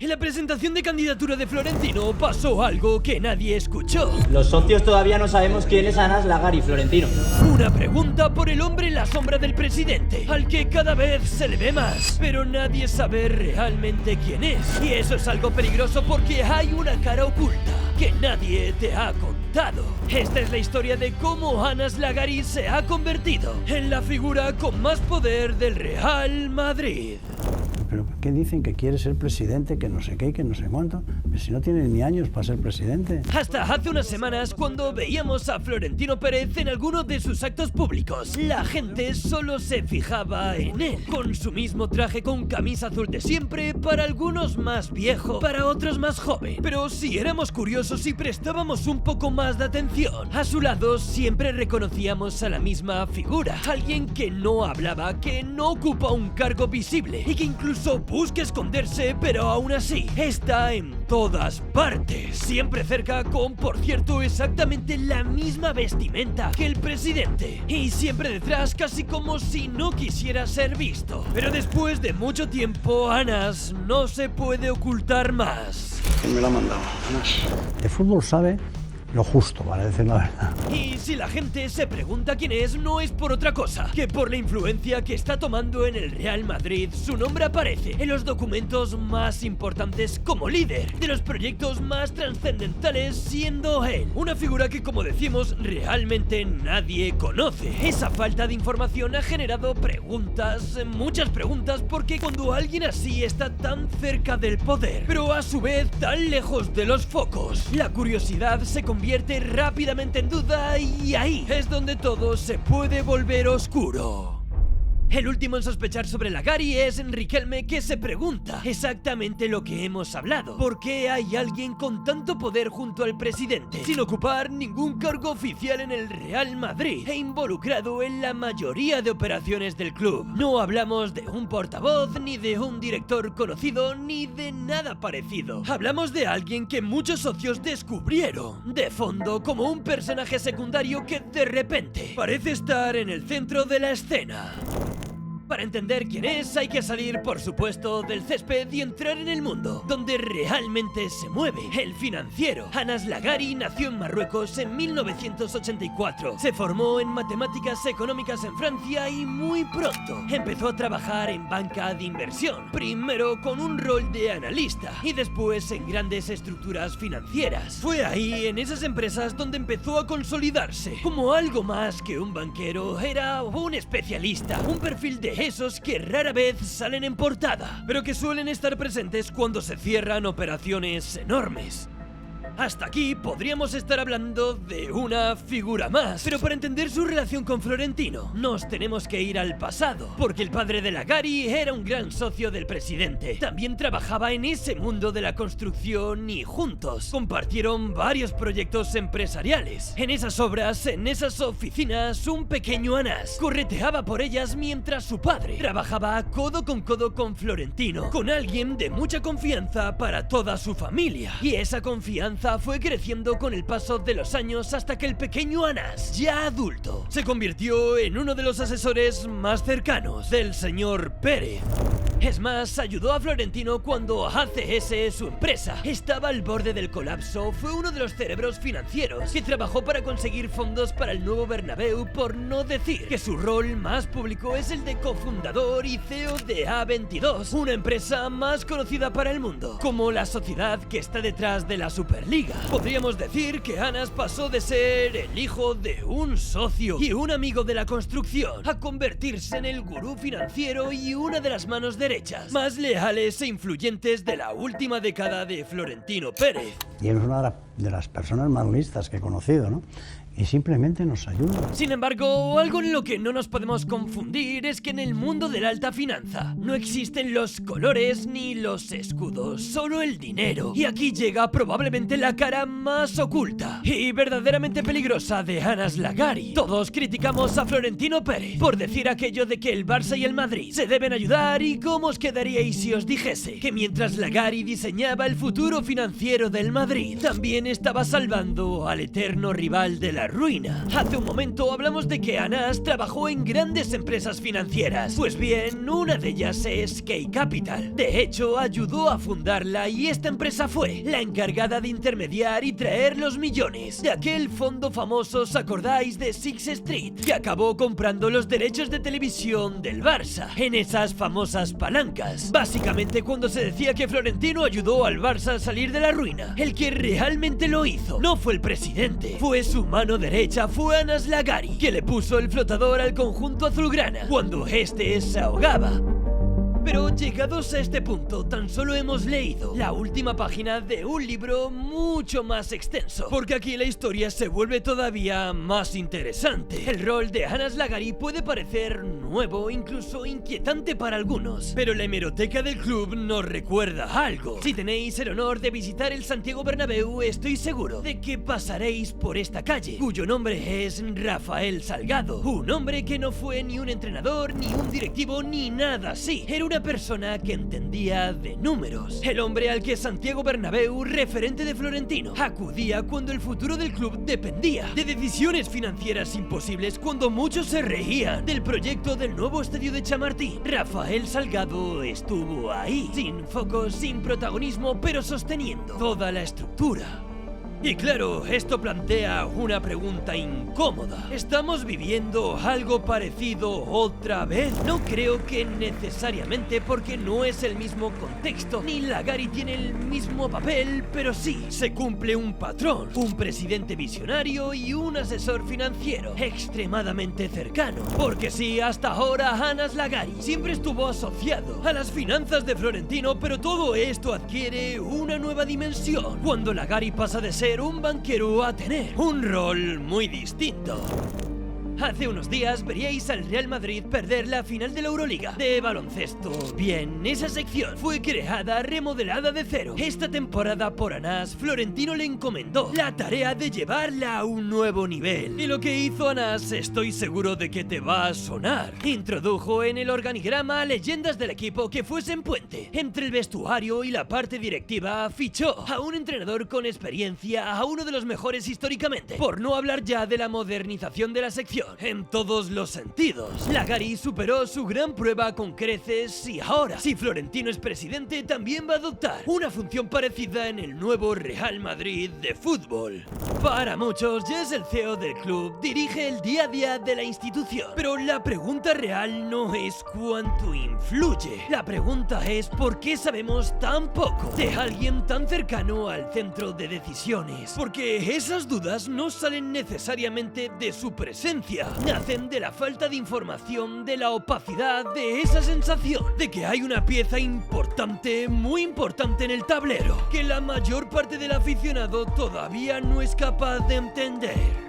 En la presentación de candidatura de Florentino pasó algo que nadie escuchó. Los socios todavía no sabemos quién es Anas Lagari, Florentino. Una pregunta por el hombre en la sombra del presidente, al que cada vez se le ve más, pero nadie sabe realmente quién es. Y eso es algo peligroso porque hay una cara oculta que nadie te ha contado. Esta es la historia de cómo Anas Lagari se ha convertido en la figura con más poder del Real Madrid. ¿Pero por qué dicen que quiere ser presidente, que no sé qué, que no sé cuánto? Pero si no tiene ni años para ser presidente. Hasta hace unas semanas, cuando veíamos a Florentino Pérez en alguno de sus actos públicos, la gente solo se fijaba en él, con su mismo traje con camisa azul de siempre, para algunos más viejo, para otros más joven. Pero si éramos curiosos y prestábamos un poco más de atención, a su lado siempre reconocíamos a la misma figura, alguien que no hablaba, que no ocupa un cargo visible y que incluso busca esconderse, pero aún así está en todas partes, siempre cerca con, por cierto, exactamente la misma vestimenta que el presidente, y siempre detrás, casi como si no quisiera ser visto. Pero después de mucho tiempo, Anas no se puede ocultar más. ¿Quién me lo ha mandado? Anas. De fútbol sabe lo justo, para decir la verdad. Y si la gente se pregunta quién es, no es por otra cosa que por la influencia que está tomando en el Real Madrid. Su nombre aparece en los documentos más importantes como líder de los proyectos más trascendentales, siendo él una figura que, como decimos, realmente nadie conoce. Esa falta de información ha generado preguntas, muchas preguntas, porque cuando alguien así está tan cerca del poder, pero a su vez tan lejos de los focos, la curiosidad se convierte rápidamente en duda, y ahí es donde todo se puede volver oscuro. El último en sospechar sobre Lagari es Riquelme, que se pregunta exactamente lo que hemos hablado. ¿Por qué hay alguien con tanto poder junto al presidente, sin ocupar ningún cargo oficial en el Real Madrid e involucrado en la mayoría de operaciones del club? No hablamos de un portavoz, ni de un director conocido, ni de nada parecido. Hablamos de alguien que muchos socios descubrieron de fondo como un personaje secundario que de repente parece estar en el centro de la escena. Para entender quién es, hay que salir, por supuesto, del césped y entrar en el mundo donde realmente se mueve, el financiero. Anas Lagari nació en Marruecos en 1984. Se formó en matemáticas económicas en Francia y muy pronto empezó a trabajar en banca de inversión, primero con un rol de analista y después en grandes estructuras financieras. Fue ahí, en esas empresas, donde empezó a consolidarse como algo más que un banquero. Era un especialista, un perfil de esos que rara vez salen en portada, pero que suelen estar presentes cuando se cierran operaciones enormes. Hasta aquí podríamos estar hablando de una figura más, pero para entender su relación con Florentino nos tenemos que ir al pasado, porque el padre de Lagari era un gran socio del presidente. También trabajaba en ese mundo de la construcción y juntos compartieron varios proyectos empresariales. En esas obras, en esas oficinas, un pequeño Anas correteaba por ellas mientras su padre trabajaba codo con Florentino, con alguien de mucha confianza para toda su familia. Y esa confianza fue creciendo con el paso de los años hasta que el pequeño Anas, ya adulto, se convirtió en uno de los asesores más cercanos del señor Pérez. Es más, ayudó a Florentino cuando ACS, su empresa, estaba al borde del colapso. Fue uno de los cerebros financieros que trabajó para conseguir fondos para el nuevo Bernabéu, por no decir que su rol más público es el de cofundador y CEO de A22, una empresa más conocida para el mundo como la sociedad que está detrás de la Superliga. Podríamos decir que Anas pasó de ser el hijo de un socio y un amigo de la construcción a convertirse en el gurú financiero y una de las manos derechas más leales e influyentes de la última década de Florentino Pérez. Y él es una de las personas más listas que he conocido, ¿no? Y simplemente nos ayuda. Sin embargo, algo en lo que no nos podemos confundir es que en el mundo de la alta finanza no existen los colores ni los escudos, solo el dinero. Y aquí llega probablemente la cara más oculta y verdaderamente peligrosa de Anas Lagari. Todos criticamos a Florentino Pérez por decir aquello de que el Barça y el Madrid se deben ayudar, y cómo os quedaríais si os dijese que mientras Lagari diseñaba el futuro financiero del Madrid, también estaba salvando al eterno rival de la la ruina. Hace un momento hablamos de que Anas trabajó en grandes empresas financieras. Pues bien, una de ellas es Key Capital. De hecho, ayudó a fundarla y esta empresa fue la encargada de intermediar y traer los millones de aquel fondo famoso, ¿os acordáis de Six Street? Que acabó comprando los derechos de televisión del Barça en esas famosas palancas. Básicamente cuando se decía que Florentino ayudó al Barça a salir de la ruina, el que realmente lo hizo no fue el presidente, fue su mano derecha, fue Anas Lagari, que le puso el flotador al conjunto azulgrana cuando este se ahogaba. Pero llegados a este punto, tan solo hemos leído la última página de un libro mucho más extenso, porque aquí la historia se vuelve todavía más interesante. El rol de Anas Lagari puede parecer nuevo, incluso inquietante para algunos, pero la hemeroteca del club nos recuerda algo. Si tenéis el honor de visitar el Santiago Bernabéu, estoy seguro de que pasaréis por esta calle, cuyo nombre es Rafael Salgado, un hombre que no fue ni un entrenador, ni un directivo, ni nada así. Era una persona que entendía de números. El hombre al que Santiago Bernabéu, referente de Florentino, acudía cuando el futuro del club dependía de decisiones financieras imposibles, cuando muchos se reían del proyecto del nuevo estadio de Chamartín. Rafael Salgado estuvo ahí, sin foco, sin protagonismo, pero sosteniendo toda la estructura. Y claro, esto plantea una pregunta incómoda. ¿Estamos viviendo algo parecido otra vez? No creo que necesariamente, porque no es el mismo contexto, ni Lagari tiene el mismo papel, pero sí, se cumple un patrón, un presidente visionario y un asesor financiero extremadamente cercano. Porque sí, hasta ahora Anas Lagari siempre estuvo asociado a las finanzas de Florentino, pero todo esto adquiere una nueva dimensión cuando Lagari pasa de ser un banquero a tener un rol muy distinto. Hace unos días veríais al Real Madrid perder la final de la Euroliga de baloncesto. Bien, esa sección fue creada, remodelada de cero. Esta temporada por Anas, Florentino le encomendó la tarea de llevarla a un nuevo nivel. Y lo que hizo Anas, estoy seguro de que te va a sonar. Introdujo en el organigrama leyendas del equipo que fuesen puente entre el vestuario y la parte directiva. Fichó a un entrenador con experiencia, a uno de los mejores históricamente, por no hablar ya de la modernización de la sección en todos los sentidos. Lagari superó su gran prueba con creces y ahora, si Florentino es presidente, también va a adoptar una función parecida en el nuevo Real Madrid de fútbol. Para muchos ya es el CEO del club, dirige el día a día de la institución, pero la pregunta real no es cuánto influye. La pregunta es por qué sabemos tan poco de alguien tan cercano al centro de decisiones, porque esas dudas no salen necesariamente de su presencia. Nacen de la falta de información, de la opacidad, de esa sensación de que hay una pieza importante, muy importante en el tablero, que la mayor parte del aficionado todavía no es capaz de entender.